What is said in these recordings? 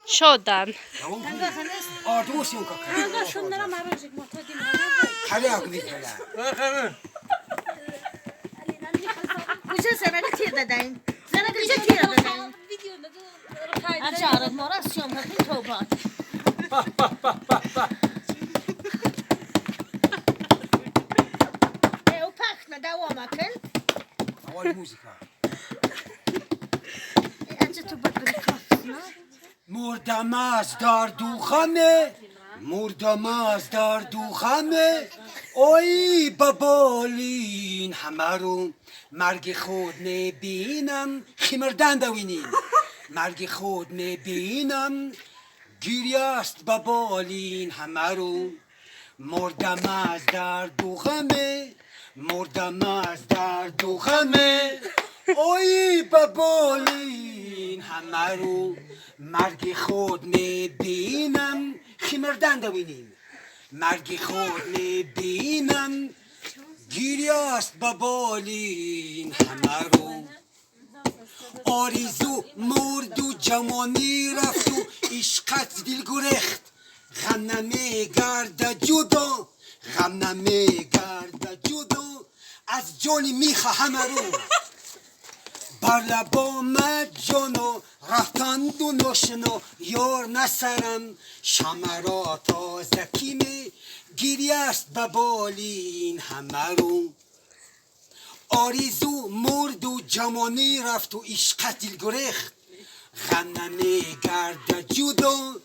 شدن آردوشون که خیلی اگمی کنه کجا سرگی تیر دادیم زنگ کجا تیر دادیم هرچه ما را سیام کردیم توبان او پخت دوام کن اول موزیکا انجا تو باید بری کافت نه مردم از در دوخمه مردم از در دوخمه اوی بابالین همه رو مرگ خود میبینم خیمردن دوینیم مرگ خود میبینم گیری است بابالین همه رو مردم از در دوخمه مردم از در دوخمه اوی بابالین همه رو مرگ خود میبینم خیمردن دوینیم مرگ خود میبینم گیری است بابالین همه رو آریزو مرد و جوانی رفت و عشقت دل گرخت غم نمیگرد جدا غم نمیگرد جدا از جان میخه همه رو بر لب آمد جانا رفتند و ناشنا یار نسرم شمع را تازگی می گیری است ببالین همه رو آریزو مرد و جوانی رفت و عشقت دل گرخت غم نمیگرد جدا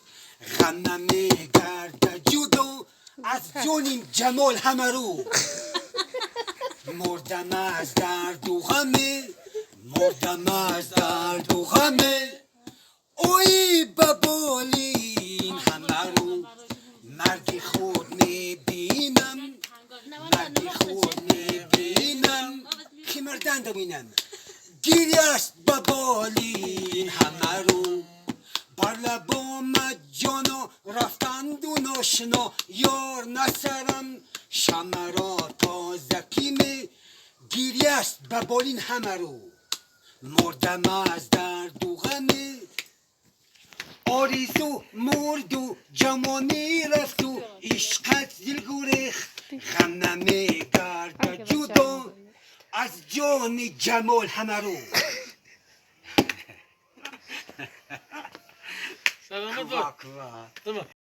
غم نمیگرد جدا از جانیم جمال همه رو مردم از درد و غمه مردم از درد و غمه اوی ببالین همه رو مرگ خود میبینم مرگ خود میبینم خیمردن دوینم گیری است ببالین همه رو بر لب آمد جانا رفتند و ناشنا یار نسرم شمع را تازگی می گیری است ببالین همه رو مردم از درد و غمه آریزو مرد و جوانی رفت و عشقت دل گرخت غم نمیگرد جدا از جان جمال همه رو سلامت کوا کوا